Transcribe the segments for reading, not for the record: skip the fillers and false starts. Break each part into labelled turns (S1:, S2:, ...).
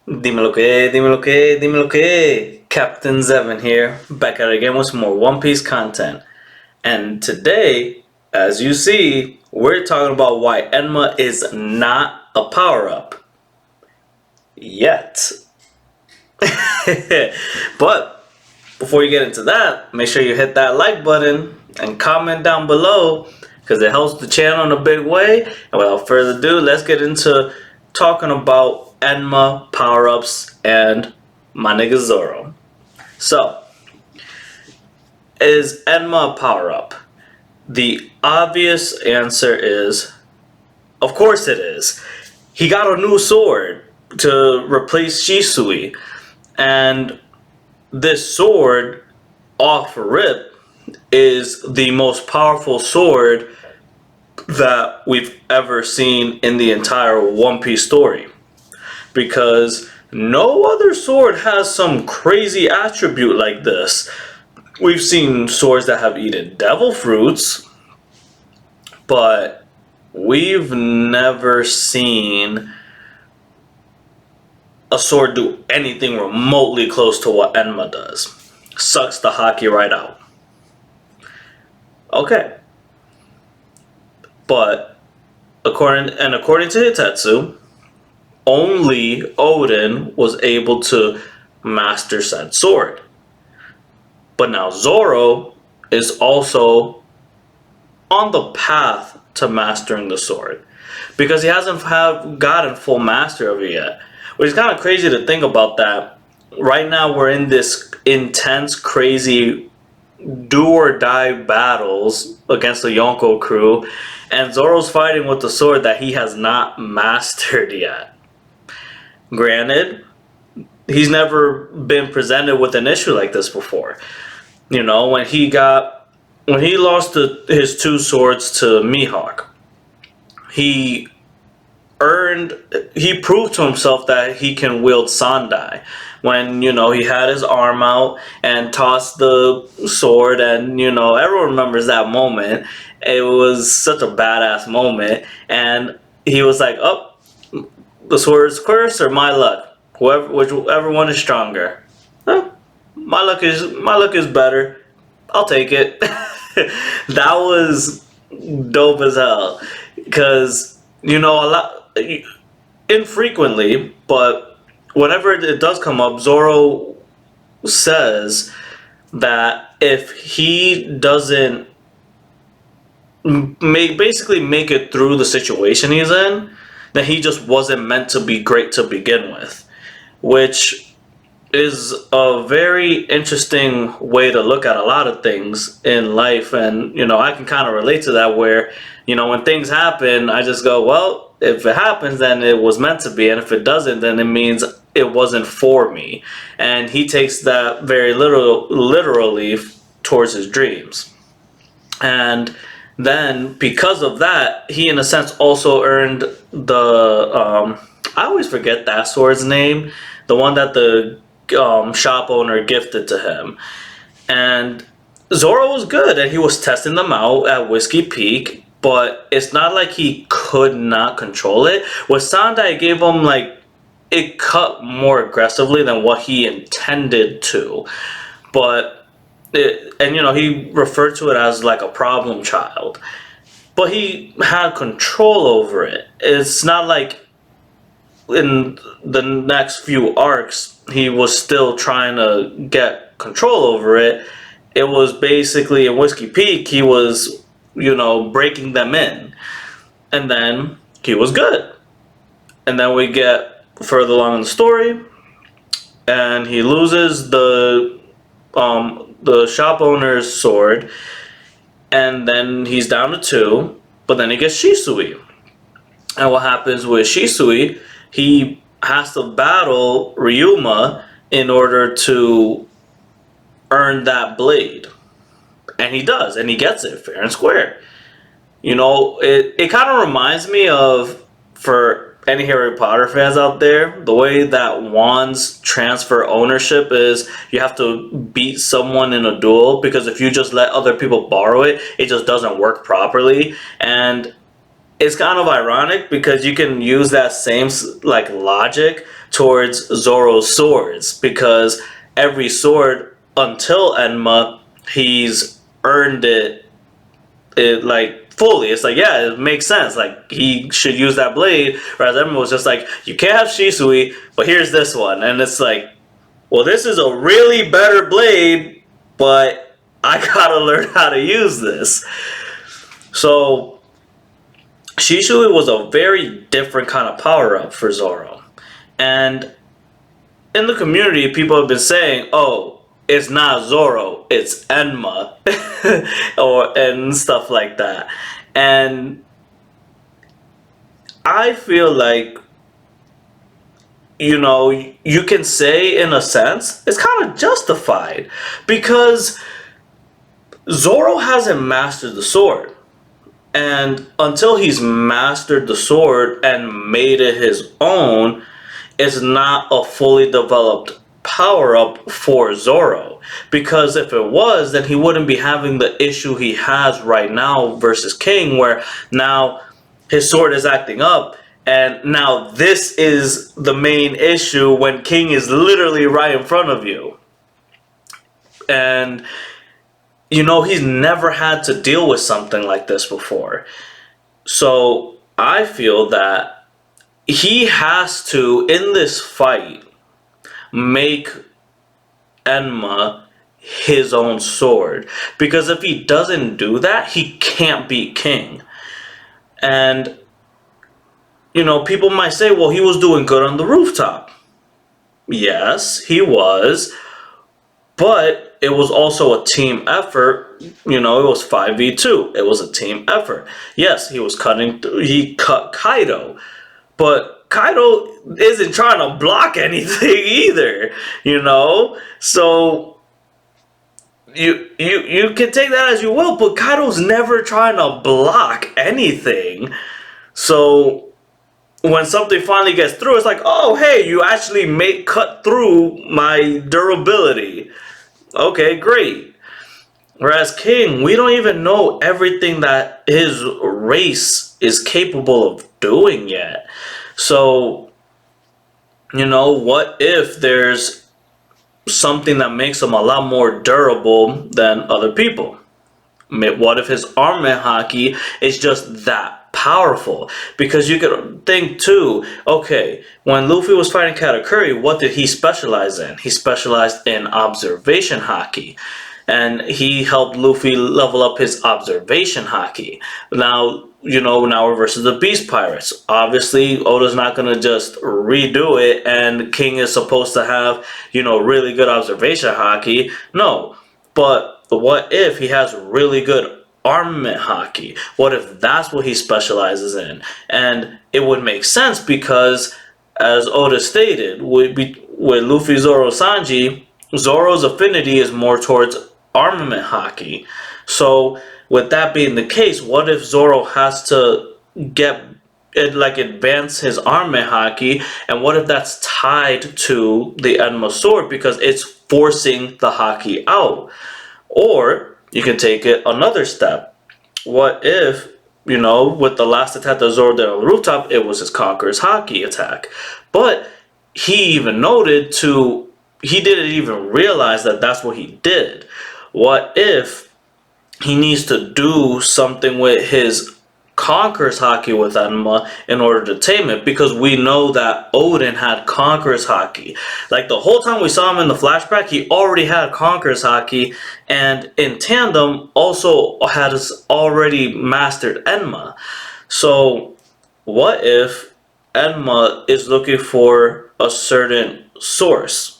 S1: Dime lo que. Captain Zevin here, back at it again with some more One Piece content. And today, as you see, we're talking about why Enma is not a power up. Yet. But, before you get into that, make sure you hit that like button and comment down below because it helps the channel in a big way. And without further ado, let's get into talking about Enma power ups and my nigga Zoro. So, is Enma a power up? The obvious answer is, of course it is. He got a new sword to replace Shisui, and this sword, off rip, is the most powerful sword that we've ever seen in the entire One Piece story. Because no other sword has some crazy attribute like this. We've seen swords that have eaten devil fruits, but we've never seen a sword do anything remotely close to what Enma does. Sucks the hockey right out. Okay. But according to Hitetsu, only Odin was able to master said sword. But now Zoro is also on the path to mastering the sword because he hasn't gotten full master of it yet. Which is kind of crazy to think about that. Right now we're in this intense, crazy do or die battles against the Yonko crew, and Zoro's fighting with the sword that he has not mastered yet. Granted, he's never been presented with an issue like this before. You know, when he lost his two swords to Mihawk, he proved to himself that he can wield Sandai. When, he had his arm out and tossed the sword, and, everyone remembers that moment. It was such a badass moment, and he was like, oh, the sword's curse or my luck? Whichever one is stronger. Huh? My luck is better. I'll take it. That was dope as hell. Because, a lot infrequently, but whenever it does come up, Zoro says that if he doesn't basically make it through the situation he's in, then he just wasn't meant to be great to begin with, which is a very interesting way to look at a lot of things in life. And I can kind of relate to that, where when things happen, I just go, well, if it happens, then it was meant to be, and if it doesn't, then it means it wasn't for me. And he takes that very literally towards his dreams. And then because of that, he in a sense also earned the I always forget that sword's name, the one that the shop owner gifted to him. And Zoro was good, and he was testing them out at Whiskey Peak, but it's not like he could not control it. With Sandai, gave him, it cut more aggressively than what he intended to. But, he referred to it as like a problem child. But he had control over it. It's not like in the next few arcs, he was still trying to get control over it. It was basically in Whiskey Peak, he was, breaking them in. And then he was good. And then we get further along in the story, and he loses the shop owner's sword, and then he's down to 2, but then he gets Shisui. And what happens with Shisui, he has to battle Ryuma in order to earn that blade. And he does, and he gets it fair and square. It kind of reminds me of, for any Harry Potter fans out there, the way that wands transfer ownership is you have to beat someone in a duel, because if you just let other people borrow it, it just doesn't work properly. And it's kind of ironic because you can use that same like logic towards Zoro's swords, because every sword until Enma, he's earned it like fully. It's like, yeah, it makes sense. Like he should use that blade, whereas Enma was just like, you can't have Shisui, but here's this one, and it's like, well, this is a really better blade, but I gotta learn how to use this. So Shisui was a very different kind of power up for Zoro. And in the community, people have been saying, oh, it's not Zoro, it's Enma, or and stuff like that. And I feel like, you can say in a sense, it's kind of justified, because Zoro hasn't mastered the sword. And until he's mastered the sword and made it his own, it's not a fully developed power up for Zoro. Because if it was, then he wouldn't be having the issue he has right now versus King, where now his sword is acting up, and now this is the main issue when King is literally right in front of you. And he's never had to deal with something like this before. So I feel that he has to, in this fight, make Enma his own sword. Because if he doesn't do that, he can't beat King. And, people might say, well, he was doing good on the rooftop. Yes, he was. But it was also a team effort. It was 5v2. It was a team effort. Yes, he cut Kaido. But Kaido isn't trying to block anything either, So you can take that as you will, but Kaido's never trying to block anything. So when something finally gets through, it's like, oh, hey, you actually cut through my durability. Okay, great. Whereas King, we don't even know everything that his race is capable of doing yet. So, what if there's something that makes him a lot more durable than other people? What if his armament haki is just that powerful? Because you could think too, okay, when Luffy was fighting Katakuri, what did he specialize in? He specialized in observation haki. And he helped Luffy level up his observation haki. Now, now we're versus the Beast Pirates. Obviously, Oda's not going to just redo it, and King is supposed to have, really good observation haki. No. But what if he has really good armament haki? What if that's what he specializes in? And it would make sense because, as Oda stated, with Luffy, Zoro, Sanji, Zoro's affinity is more towards armament haki. So with that being the case, what if Zoro has to advance his armament haki, and what if that's tied to the Enma sword because it's forcing the haki out? Or you can take it another step. What if, with the last attack that Zoro did on the rooftop, it was his Conqueror's haki attack, but he didn't even realize that that's what he did. What if he needs to do something with his Conqueror's haki with Enma in order to tame it? Because we know that Odin had Conqueror's haki. Like the whole time we saw him in the flashback, he already had Conqueror's haki, and in tandem also has already mastered Enma. So what if Enma is looking for a certain source?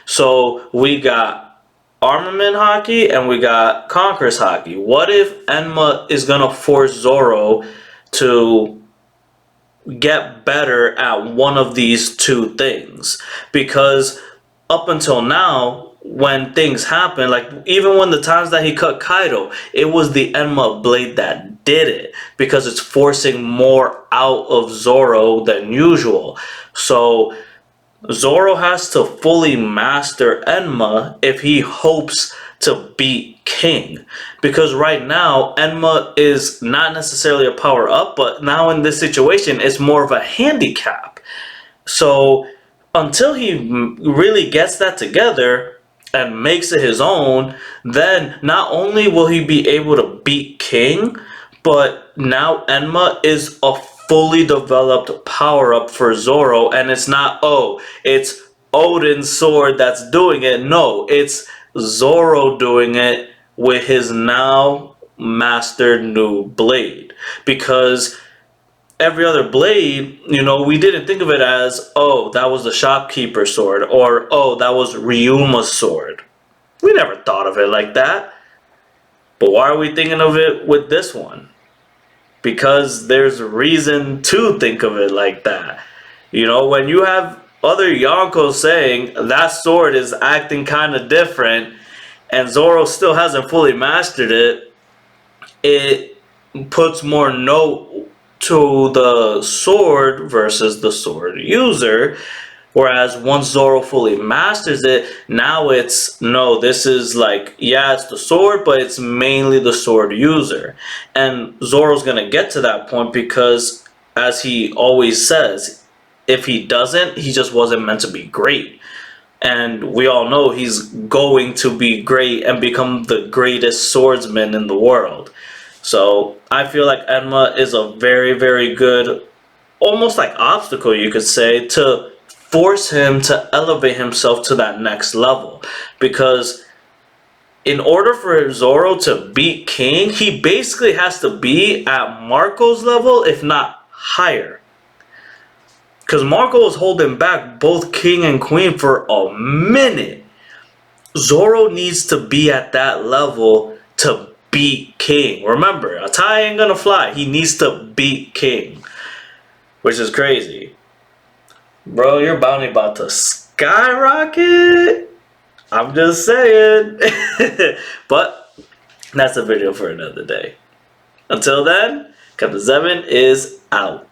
S1: So we got armament haki and we got Conqueror's haki. What if Enma is gonna force Zoro to get better at one of these two things? Because up until now, when things happen, like even when the times that he cut Kaido, it was the Enma blade that did it, because it's forcing more out of Zoro than usual. So Zoro has to fully master Enma if he hopes to beat King. Because right now, Enma is not necessarily a power up, but now in this situation, it's more of a handicap. So until he really gets that together and makes it his own, then not only will he be able to beat King, but now Enma is a fully developed power up for Zoro, and it's not, oh, it's Odin's sword that's doing it. No, it's Zoro doing it with his now mastered new blade. Because every other blade, we didn't think of it as, oh, that was the shopkeeper's sword, or oh, that was Ryuma's sword. We never thought of it like that. But why are we thinking of it with this one? Because there's reason to think of it like that. When you have other Yonkos saying that sword is acting kind of different and Zoro still hasn't fully mastered it, it puts more note to the sword versus the sword user. Whereas once Zoro fully masters it, now it's, no, this is like, yeah, it's the sword, but it's mainly the sword user. And Zoro's going to get to that point because, as he always says, if he doesn't, he just wasn't meant to be great. And we all know he's going to be great and become the greatest swordsman in the world. So I feel like Enma is a very, very good, almost like obstacle, you could say, to force him to elevate himself to that next level. Because in order for Zoro to beat King, he basically has to be at Marco's level, if not higher. Because Marco was holding back both King and Queen for a minute. Zoro needs to be at that level to beat King. Remember, a tie ain't gonna fly. He needs to beat King. Which is crazy. Bro, your bounty about to skyrocket. I'm just saying. But that's a video for another day. Until then, Captain Zevin is out.